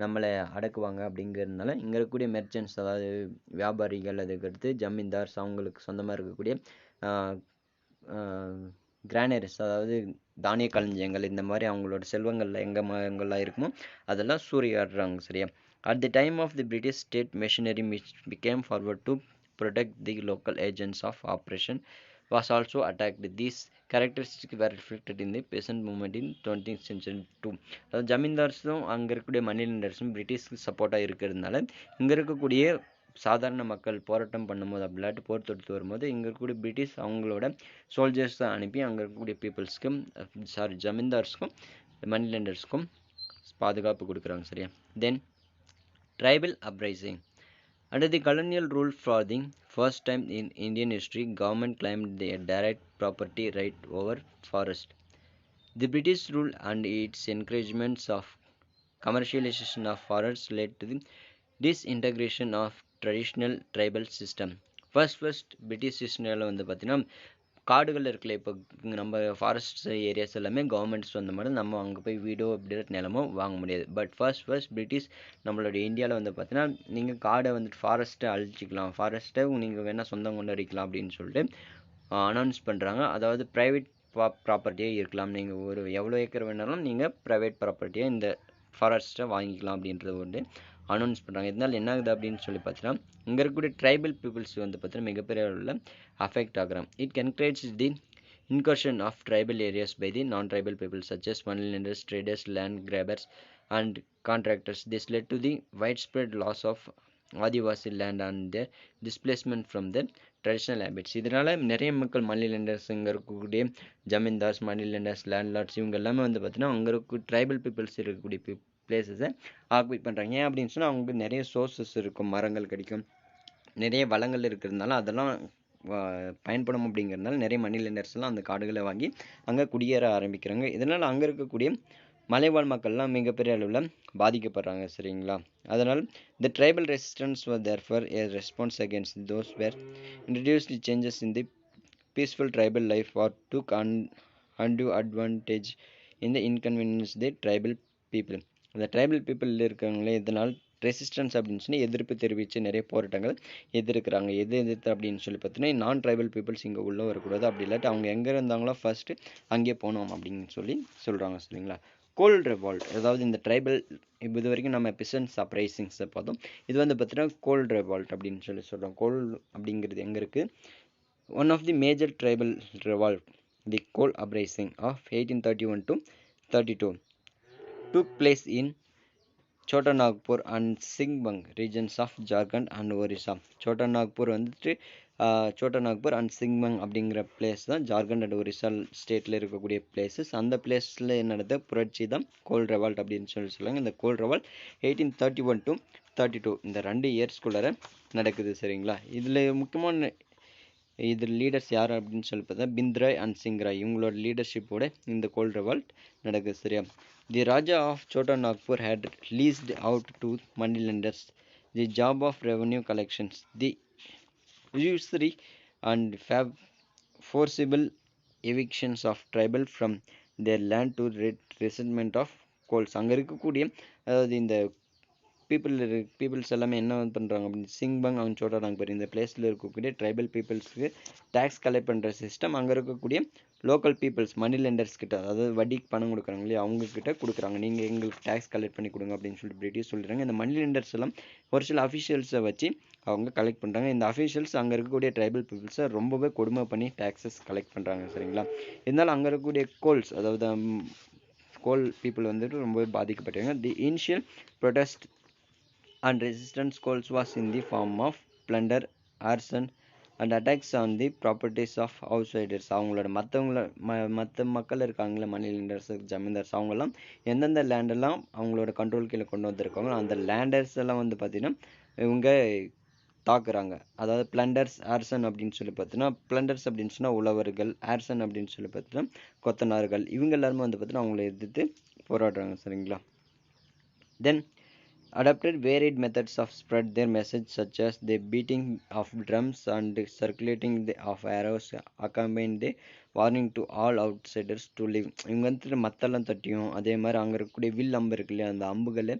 நம்மளை அடக்குவாங்க அப்படிங்கிறதுனால இங்கே இருக்கக்கூடிய மெர்ச்சன்ட்ஸ், அதாவது வியாபாரிகள், அதுக்கடுத்து ஜமீன்தார்ஸ், அவங்களுக்கு சொந்தமாக இருக்கக்கூடிய கிரானரிஸ், அதாவது தானிய களஞ்சியங்கள், இந்த மாதிரி அவங்களோட செல்வங்களில் எங்கெல்லாம் இருக்குமோ அதெல்லாம் சூறையாடுறாங்க. சரியா? At the time of the British state machinery which became forward to protect the local agents of operation was also attacked. These characteristics were reflected in the peasant movement in 20th century too. அதாவது ஜமீன்தார்ஸும் அங்கே இருக்கக்கூடிய மணி லெண்டர்ஸும் பிரிட்டிஷ்க்கு சப்போர்ட்டாக இருக்கிறதுனால இங்கே இருக்கக்கூடிய சாதாரண மக்கள் போராட்டம் பண்ணும்போது அப்படிலாட்டு போர் தொடுத்து வரும்போது இங்கே இருக்கக்கூடிய பிரிட்டிஷ் அவங்களோட சோல்ஜர்ஸை அனுப்பி அங்கே இருக்கக்கூடிய பீப்புள்ஸ்க்கும் ஜமீன்தார்ஸ்க்கும் மணி லெண்டர்ஸ்க்கும் பாதுகாப்பு கொடுக்குறாங்க. சரியா? தென் tribal uprising. Under the colonial rule for the first time in Indian history, government claimed a direct property right over forest. The British rule and its encouragements of commercialization of forests led to the disintegration of traditional tribal system. First British systemல வந்து பார்த்தீங்கன்னா காடுகள் இருக்குல்ல, இப்போ நம்ம ஃபாரஸ்ட் ஏரியாஸ் எல்லாமே கவர்மெண்ட்ஸ் வந்த மாதிரி நம்ம அங்கே போய் வீடோ அப்படி நிலமோ வாங்க முடியாது. பட் ஃபர்ஸ்ட் பிரிட்டிஷ் நம்மளுடைய இந்தியாவில் வந்து பார்த்தீங்கன்னா நீங்கள் காடை வந்துட்டு ஃபாரஸ்ட்டை அழிச்சிக்கலாம், ஃபாரஸ்ட்டை நீங்கள் வேணால் சொந்தம் கொண்டாடிக்கலாம் அப்படின்னு சொல்லிட்டு அனௌன்ஸ் பண்ணுறாங்க. அதாவது ப்ரைவேட் ப்ராப்பர்ட்டியே இருக்கலாம், நீங்கள் எவ்வளோ ஏக்கர் வேணாலும் நீங்கள் ப்ரைவேட் ப்ராப்பர்ட்டியாக இந்த ஃபாரஸ்ட்டை வாங்கிக்கலாம் அப்படின்றது ஒன்று அனௌன்ஸ் பண்ணுறாங்க. இதனால் என்ன ஆகுது அப்படின்னு சொல்லி பார்த்தீங்கன்னா, இங்கே இருக்கக்கூடிய ட்ரைபல் பீப்புள்ஸ் வந்து பார்த்தீங்கன்னா மிகப்பெரிய அளவில் அஃபெக்ட் ஆகுறாங்க. It encourage the incursion of tribal areas by the non-tribal people such as moneylenders, traders, land grabbers, and contractors. This led to the widespread loss of Adivasi land and their displacement from their traditional habits. இதனால் நிறைய மக்கள் மணி லெண்டர்ஸ், இங்கே இருக்கக்கூடிய ஜமீன்தார்ஸ், மணி லெண்டர்ஸ், லேண்ட்லார்ட்ஸ் இவங்க எல்லாமே வந்து பார்த்தீங்கன்னா அங்கே இருக்க ட்ரைபல் பீப்புள்ஸ் இருக்கக்கூடிய பிளேசஸை ஆக்குபை பண்ணுறாங்க. ஏன் அப்படின்னு சொன்னால் அவங்களுக்கு நிறைய சோர்சஸ் இருக்கும், மரங்கள் கிடைக்கும், நிறைய வளங்கள் இருக்கிறதுனால அதெல்லாம் பயன்படும். அப்படிங்கிறதுனால நிறைய மணி லெண்டர்ஸ்லாம் அந்த காடுகளை வாங்கி அங்கே குடியேற ஆரம்பிக்கிறாங்க. இதனால் அங்கே இருக்கக்கூடிய மலைவாழ் மக்கள்லாம் மிகப்பெரிய அளவில் பாதிக்கப்படுறாங்க. சரிங்களா? அதனால் the tribal resistance was therefore a response against those were introduced changes in the peaceful tribal life or took undue advantage in the inconvenience the tribal people. அந்த ட்ரைபல் பீப்புள் இருக்காங்களே, இதனால் ரெசிஸ்டன்ஸ் அப்படின்னு சொல்லி எதிர்ப்பு தெரிவித்து நிறைய போராட்டங்கள் எதிர்க்கிறாங்க. எதிர்த்து அப்படின்னு சொல்லி பார்த்தீங்கன்னா, நான் ட்ரைபல் பீப்புள்ஸ் இங்கே உள்ளே வரக்கூடாது, அப்படி இல்லாட்டி அவங்க எங்கே இருந்தாங்களோ ஃபர்ஸ்ட்டு அங்கே போனோம் அப்படின்னு சொல்கிறாங்க. சரிங்களா? கோல்ட் ரெவால்ட், அதாவது இந்த ட்ரைபல் இது வரைக்கும் நம்ம பிசன்ஸ் அப்ரைசிங்ஸை பார்த்தோம். இது வந்து பார்த்தீங்கன்னா கோல்ட் ரெவால்ட் அப்படின்னு சொல்கிறோம். கோல் அப்படிங்கிறது எங்கே இருக்குது? One of the major tribal revolt, the Kol uprising of 1831 to 32 took place in Chota Nagpur and Singbang regions of Jharkhand and Orissa. Chota Nagpur வந்துட்டு சோட்டா நாக்பூர் அண்ட் சிங்மங் அப்படிங்கிற பிளேஸ் தான் ஜார்க்கண்ட் அண்ட் ஒரிசா ஸ்டேட்டில் இருக்கக்கூடிய பிளேசஸ். அந்த பிளேஸில் நடந்த புரட்சி தான் கோல் ரெவால்ட் அப்படின்னு சொல்லுவாங்க. இந்த கோல் ரெவால்ட் 1831 to 32 இந்த 2 இயர்ஸ்குள்ளார நடக்குது. சரிங்களா? இதில் முக்கியமான லீடர்ஸ் யார் அப்படின்னு சொல்லி பார்த்தா பிந்த்ராய் அண்ட் சிங்ராய், இவங்களோட லீடர்ஷிப்போட இந்த கோல் ரெவால்ட் நடக்குது. சரியா? The raja of Chota Nagpur had leased out to moneylenders the job of revenue collections, the usury and forcible evictions of tribal from their land to resettlement of coals. அங்கே இருக்கக்கூடிய அதாவது இந்த பீப்புள்ஸ் எல்லாமே என்ன பண்ணுறாங்க அப்படின்னு சிங்பங் அவங்க சோட்டா நாக்பூர் இந்த பிளேஸில் இருக்கக்கூடிய ட்ரைபல் பீப்புள்ஸுக்கு டேக்ஸ் கலெக்ட் பண்ணுற சிஸ்டம் அங்கே இருக்கக்கூடிய லோக்கல் பீப்புள்ஸ் மணி லெண்டர்ஸ் கிட்ட, அதாவது வட்டிக்கு பணம் கொடுக்குறாங்க இல்லையா, அவங்கக்கிட்ட கொடுக்குறாங்க. நீங்கள் எங்களுக்கு டேக்ஸ் கலெக்ட் பண்ணி கொடுங்க அப்படின்னு சொல்லிட்டு பிரிட்டிஷ் சொல்கிறாங்க. இந்த மணி லெண்டர்ஸ் எல்லாம் ஒரு சில அஃபிஷியல்ஸை வச்சு அவங்க கலெக்ட் பண்ணுறாங்க. இந்த அஃபிஷியல்ஸ் அங்கே இருக்கக்கூடிய ட்ரைபல் பீப்புள்ஸை ரொம்பவே கொடுமை பண்ணி டேக்ஸஸ் கலெக்ட் பண்ணுறாங்க. சரிங்களா? இருந்தாலும் அங்கே இருக்கக்கூடிய கோல்ஸ், அதாவது கோல் பீப்புள் வந்துட்டு ரொம்பவே பாதிக்கப்பட்டாங்க. The initial protest and resistance calls was in the form of plunder, arson and attacks on the properties of outsiders. அவங்களோட மற்ற மக்கள் இருக்காங்களே மணி லெண்டர்ஸ், ஜமீன்தார்ஸ், அவங்கெல்லாம் எந்தெந்த லேண்டெல்லாம் அவங்களோட கண்ட்ரோல் கீழே கொண்டு வந்திருக்காங்களோ அந்த லேண்டர்ஸ் எல்லாம் வந்து பார்த்தீங்கன்னா இவங்க தாக்குறாங்க. அதாவது பிளண்டர்ஸ், ஆர்சன் அப்படின்னு சொல்லி பார்த்தீங்கன்னா, பிளண்டர்ஸ் அப்படின்னு சொன்னால் உழவர்கள், ஆர்சன் அப்படின்னு சொல்லி பார்த்தீங்கன்னா கொத்தனார்கள், இவங்க எல்லாருமே வந்து பார்த்தீங்கன்னா அவங்கள எதிர்த்து போராடுறாங்க. சரிங்களா? தென் adopted varied methods of spread their message, such as the beating of drums and circulating of arrows, accompanying the warning to all outsiders to leave. இவங்க வந்துட்டு மத்தெல்லாம் தட்டியும் அதே மாதிரி அங்கே இருக்கக்கூடிய வில் அம்பு இருக்கு இல்லையா, அந்த அம்புகளை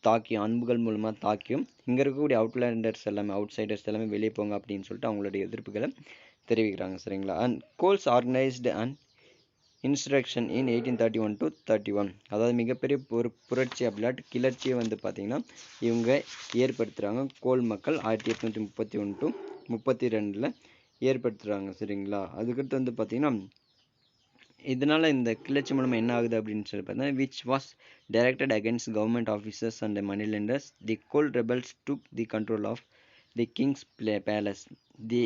தாக்கியும் அன்புகள் மூலமாக தாக்கியும் இங்கே இருக்கக்கூடிய அவுட்லேண்டர்ஸ் எல்லாமே அவுட்சைடர்ஸ் எல்லாமே வெளியே போங்க அப்படின்னு சொல்லிட்டு அவங்களுடைய எதிர்ப்புகளை தெரிவிக்கிறாங்க. சரிங்களா? And goals organised and instruction in 1831 to 31, அதாவது மிகப்பெரிய ஒரு புரட்சி அப்படிலாட்டு கிளர்ச்சியை வந்து பார்த்தீங்கன்னா இவங்க ஏற்படுத்துகிறாங்க. கோல் மக்கள் 1831 to 32 ஏற்படுத்துகிறாங்க. சரிங்களா? அதுக்கடுத்து வந்து பார்த்தீங்கன்னா இதனால் இந்த கிளர்ச்சி மூலமாக என்ன ஆகுது அப்படின்னு சொல்லி பார்த்தீங்கன்னா, which was directed against government officers and money lenders. The Kol rebels took the control of the king's palace. The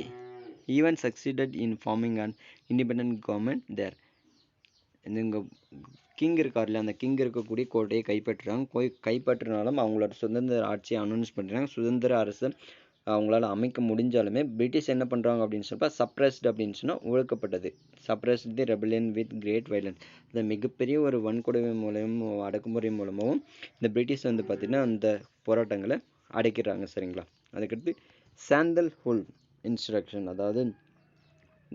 even succeeded in forming and independent government there. இங்கே கிங் இருக்கார் இல்லையா, அந்த கிங் இருக்கக்கூடிய கோட்டையை கைப்பற்றினாலும் அவங்களோட சுதந்திர ஆட்சியை அனௌன்ஸ் பண்ணுறாங்க. சுதந்திர அரசு அவங்களால அமைக்க முடிஞ்சாலுமே பிரிட்டிஷ் என்ன பண்ணுறாங்க அப்படின்னு சொல்லிப்பா சப்ரஸ்ட் அப்படின்னு சொன்னால் ஒழுக்கப்பட்டது. Suppressed the rebellion with great violence. இந்த மிகப்பெரிய ஒரு வன்கொடுமை மூலமும் அடக்குமுறை மூலமாகவும் இந்த பிரிட்டிஷ் வந்து பார்த்திங்கன்னா அந்த போராட்டங்களை அடைக்கிறாங்க. சரிங்களா? அதுக்கடுத்து சாந்தல் ஹுல் இன்ஸ்ட்ரக்ஷன், அதாவது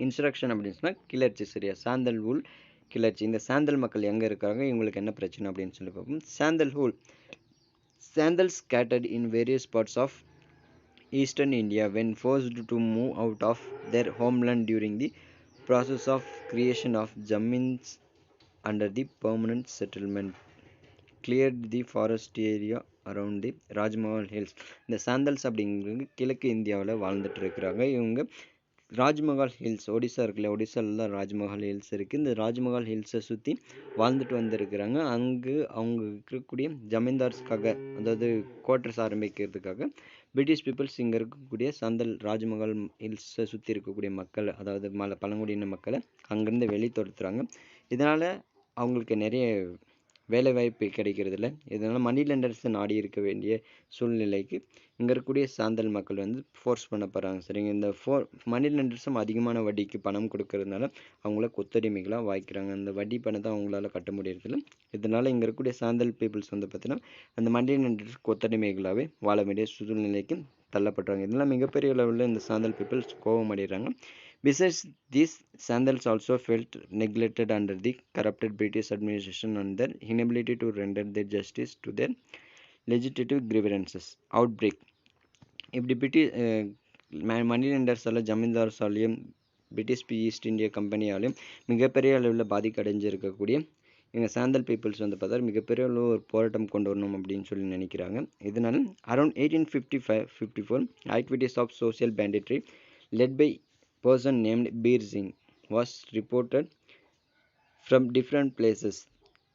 இன்ஸ்ட்ரக்ஷன் அப்படின்னு சொன்னால் கிளர்ச்சி. சரியா? சாந்தல் ஹுல் கிளர்ச்சி. இந்த சாந்தல் மக்கள் எங்கே இருக்காங்க, இவங்களுக்கு என்ன பிரச்சனை அப்படின்னு சொல்லி பார்ப்போம். Santhal Hul, Santhal scattered in various parts of eastern India when forced to move out of their homeland during the process of creation of Jamins under the permanent settlement. Cleared the forest area around the Rajmahal hills. இந்த சாந்தல்ஸ் அப்படிங்கிறது கிழக்கு இந்தியாவில் வாழ்ந்துட்டு இருக்கிறாங்க. இவங்க ராஜ்மஹால் ஹில்ஸ், ஒடிசா இருக்குல்ல, ஒடிசாவில் தான் ராஜ்மஹால் ஹில்ஸ் இருக்குது. இந்த ராஜ்மஹால் ஹில்ஸை சுற்றி வாழ்ந்துட்டு வந்திருக்கிறாங்க. அங்கு அவங்க இருக்கக்கூடிய ஜமீன்தார்ஸ்க்காக, அதாவது குவார்டர்ஸ் ஆரம்பிக்கிறதுக்காக பிரிட்டிஷ் பீப்புள்ஸ் இங்கே இருக்கக்கூடிய சாந்தல் ராஜ்மஹால் ஹில்ஸை சுற்றி இருக்கக்கூடிய மக்கள், அதாவது பழங்குடியின மக்களை அங்கேருந்து வெளித்துரத்துறாங்க. இதனால் அவங்களுக்கு நிறைய வேலை வாய்ப்பு கிடைக்கிறது இல்லை. இதனால் மணி லெண்டர்ஸை நாடி இருக்க வேண்டிய சூழ்நிலைக்கு இங்கே இருக்கக்கூடிய சாந்தல் மக்கள் வந்து ஃபோர்ஸ் பண்ண போகிறாங்க. சரிங்க, இந்த மணி லெண்டர்ஸும் அதிகமான வட்டிக்கு பணம் கொடுக்கறதுனால அவங்கள கொத்தடிமைகளாக வாய்க்கிறாங்க. அந்த வட்டி பணத்தை அவங்களால கட்ட முடியறதில்ல. இதனால் இங்கே இருக்கக்கூடிய சாந்தல் பீப்புள்ஸ் வந்து பார்த்தீங்கன்னா அந்த மணி லெண்டர்ஸ் கொத்தடிமைகளாகவே வாழ வேண்டிய சூழ்நிலைக்கு தள்ளப்படுறாங்க. இதெல்லாம் மிகப்பெரிய அளவில் இந்த சாந்தல் பீப்புள்ஸ் கோபம் அடைகிறாங்க. Besides this, Sandals also felt neglected under the corrupted British administration and their inability to render their justice to their legitimate grievances. Outbreak. இப்படி பிரிட்டிஷ் மணி லெண்டர்ஸால், ஜமீன்தார்ஸாலையும், பிரிட்டிஷ் ஈஸ்ட் இந்தியா கம்பெனியாலையும் மிகப்பெரிய அளவில் பாதிக்கடைஞ்சிருக்கக்கூடிய எங்கள் சாந்தல் பீப்புள்ஸ் வந்து பார்த்தா மிகப்பெரிய அளவு ஒரு போராட்டம் கொண்டு வரணும் அப்படின்னு சொல்லி நினைக்கிறாங்க. இதனால் around 1854 activities of social banditry led by person named Beer Singh was reported from different places.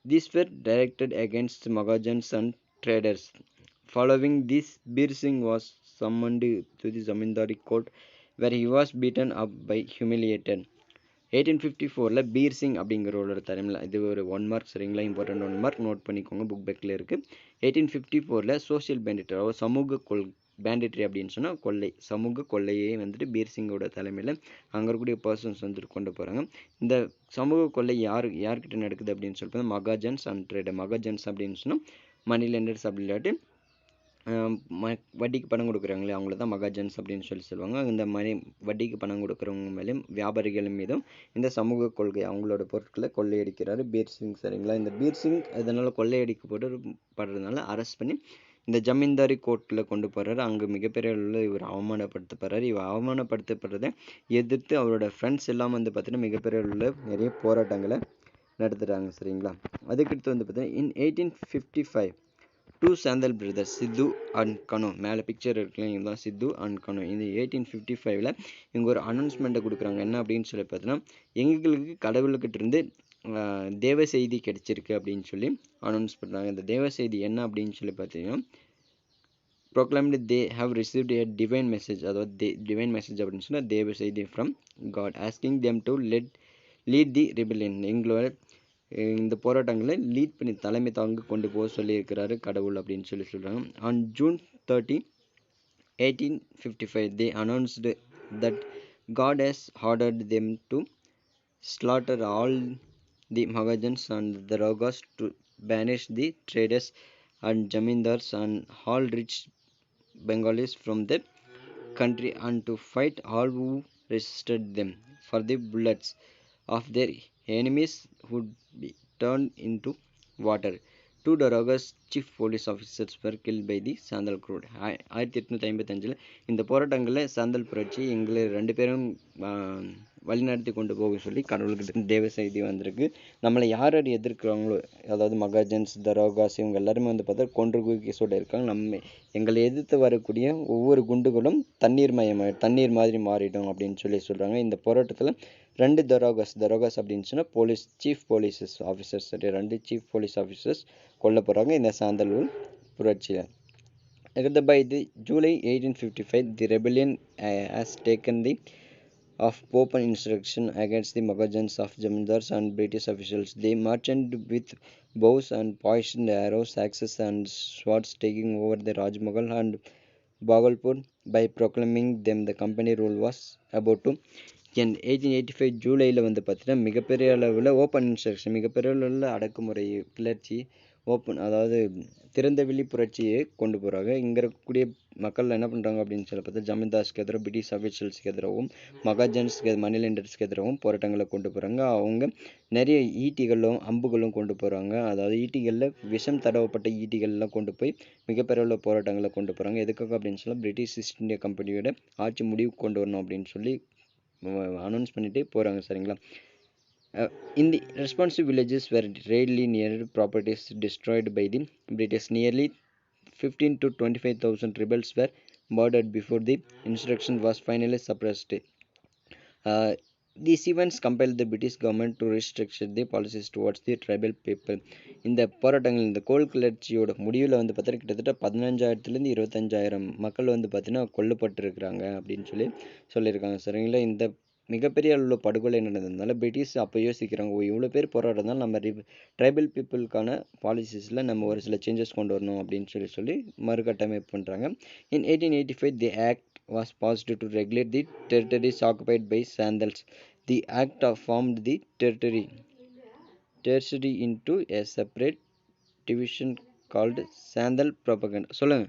These were directed against Maghajans and traders. Following this, Beer Singh was summoned to the Zamindari court where he was beaten up by humiliated. 1854 Bir Singh அப்படிங்கிற ஒரு தலைமையில், இது ஒரு 1 மார்க் சரிங்களா, இம்பார்ட்டன்ட் 1 மார்க் நோட் பண்ணிக்கோங்க, புக் பேக்கில் இருக்குது. 1854 சோசியல் பேண்டிட்ரி, அதாவது சமூக பேண்டிட்ரி அப்படின்னு சொன்னால் கொள்ளை, சமூக கொள்ளையை வந்துட்டு பீர் சிங்கோட தலைமையில் அங்கே இருக்கக்கூடிய பர்சன்ஸ் வந்துட்டு கொண்டு போகிறாங்க. இந்த சமூக கொள்ளை யார்கிட்ட நடக்குது அப்படின்னு சொல்லிட்டு மகாஜன்ஸ் அண்ட் ட்ரேடர். மகாஜன்ஸ் அப்படின்னு சொன்னால் மணி லெண்டர்ஸ் அப்படி இல்லாட்டி வட்டிக்கு பணம் கொடுக்குறாங்களே அவங்கள தான் மகாஜன்ஸ் அப்படின்னு சொல்லுவாங்க. இந்த வட்டிக்கு பணம் கொடுக்குறவங்க மேலேயும் வியாபாரிகள் மீதும் இந்த சமூக கொள்கை அவங்களோட பொருட்களை கொள்ளையடிக்கிறாரு பீர் சிங். சரிங்களா, இந்த பீர் சிங் இதனால் கொள்ளையடிக்கப்படுறதுனால அரெஸ்ட் பண்ணி இந்த ஜமீன்தாரி கோர்ட்டில் கொண்டு போகிறாரு. அங்கே மிகப்பெரிய அளவில் இவர் அவமானப்படுத்தப்படுறாரு. இவர் அவமானப்படுத்தப்படுறதை எதிர்த்து அவரோட ஃப்ரெண்ட்ஸ் எல்லாம் வந்து பார்த்தீங்கன்னா மிகப்பெரிய அளவில் நிறைய போராட்டங்களை நடத்துகிறாங்க. சரிங்களா, அதுக்கடுத்து வந்து பார்த்தீங்கன்னா in 1855 two Santhal brothers, Sidhu and Kanhu, மேலே பிக்சர் இருக்குல்ல, இங்கே தான் சித்து அண்ட் கனு. இந்த 1855 இவங்க ஒரு அனௌன்ஸ்மெண்ட்டை கொடுக்குறாங்க. என்ன அப்படின்னு சொல்லி பார்த்தீங்கன்னா, எங்களுக்கு கடவுள்கிட்ட இருந்து தேவ செய்தி கிடைச்சிருக்கு அப்படின்னு சொல்லி அனௌன்ஸ் பண்ணுறாங்க. இந்த தேவ செய்தி என்ன அப்படின்னு சொல்லி பார்த்தீங்கன்னா, proclaimed they have received a divine message, அதாவது divine message அப்படின்னு சொன்னால் தேவ செய்தி from God, asking them to lead the rebellion. எங்களோட இந்த போராட்டங்களை லீட் பண்ணி தலைமை தாங்க கொண்டு போக சொல்லியிருக்கிறாரு கடவுள் அப்படின்னு சொல்லி சொல்கிறாங்க. On June 30, 1855 they announced that God has ordered them to slaughter all the Maghajans and the Ragas, to banish the traders and Jamindars and all rich Bengalis from the country, and to fight all who resisted them, for the bullets of their enemies would be turned into water. 2 Darogas chief police officers were killed by the Santhal crowd. 1855 இந்த போராட்டங்களில் சாந்தல் புரட்சி எங்களை 2 பேரும் வழிநடத்தி கொண்டு போக சொல்லி கடவுள்கிட்ட தேவ செய்தி வந்திருக்கு. நம்மளை யார் எதிர்க்கிறாங்களோ, அதாவது மகாஜன்ஸ், தரோகாஸ், இவங்க எல்லாருமே வந்து பார்த்தா கொன்று குவிக்க சொல்ல இருக்காங்க. எங்களை எதிர்த்து வரக்கூடிய ஒவ்வொரு குண்டுகளும் தண்ணீர் மாதிரி மாறிடும் அப்படின்னு சொல்லி சொல்கிறாங்க. இந்த போராட்டத்தில் 2 தரோகாஸ் அப்படின்னு சொன்னால் police chief police officers, 2 chief police officers கொல்ல போகிறாங்க இந்த சாந்தலூர் புரட்சியில். By the July 1855, the rebellion has taken the of open insurrection against the Maghajans of Jamindars and British officials. They marched with bows and poisoned arrows, axes and swords, taking over the Rajmahal and Bhagalpur. By proclaiming them the company rule was about to end. 1885 ஜூலையில் வந்து பார்த்தீங்கன்னா மிகப்பெரிய அளவில் ஓப்பன் இன்ஸ்ட்ரக்ஷன், மிகப்பெரிய அளவில் அடக்குமுறை கிளர்ச்சி, அதாவது திறந்த வெளி புரட்சியை கொண்டு போகிறாங்க. இங்கே இருக்கக்கூடிய மக்கள் என்ன பண்ணுறாங்க அப்படின்னு சொல்லி பார்த்தா ஜமீன்தார்ஸ்க்கு எதிராக, பிரிட்டிஷ் அஃபிஷியல்ஸ்க்கு எதிராகவும், மகாஜன்ஸ்க்கு மணி லெண்டர்ஸ்க்கு எதிராகவும் போராட்டங்களை கொண்டு போகிறாங்க. அவங்க நிறைய ஈட்டிகளும் அம்புகளும் கொண்டு போகிறாங்க. அதாவது ஈட்டிகளில் விஷம் தடவப்பட்ட ஈட்டிகள்லாம் கொண்டு போய் மிகப்பெரிய அளவு போராட்டங்களை கொண்டு போகிறாங்க. எதுக்காக அப்படின்னு சொல்லி பிரிட்டிஷ் ஈஸ்ட் இந்தியா கம்பெனியோட ஆட்சி முடிவுக்கு கொண்டு வரணும் அப்படின்னு சொல்லி அனௌன்ஸ் பண்ணிகிட்டே போகிறாங்க. சரிங்களா, In the responsive villages were raided near properties destroyed by the British. Nearly 15 to 25,000 rebels were murdered before the insurrection was finally suppressed. Uh, these events compelled the British government to restructure the policies towards the tribal people. இந்த போராட்டங்கள் இந்த கோல் கிளர்ச்சியோட முடிவில் வந்து பார்த்தீங்கன்னா கிட்டத்தட்ட 15,000லேருந்து 25,000 மக்கள் வந்து பார்த்தீங்கன்னா கொல்லப்பட்டிருக்கிறாங்க அப்படின்னு சொல்லியிருக்காங்க சரிங்களா. இந்த மிகப்பெரிய அளவில் படுகொலை நடந்ததுனால பிரிட்டிஷ் அப்போ யோசிக்கிறாங்க, ஓ இவ்வளோ பேர் போராடுறதுனால நம்ம ட்ரைபல் பீப்புளுக்கான பாலிசிஸில் நம்ம ஒரு சில சேஞ்சஸ் கொண்டு வரணும் அப்படின்னு சொல்லி மறுகட்டமைப்பு பண்ணுறாங்க. இன் 1885 the act was passed to regulate the territories occupied by Sandals. The act formed the territory into a separate division called Sandal Propaganda. சொல்லுங்க.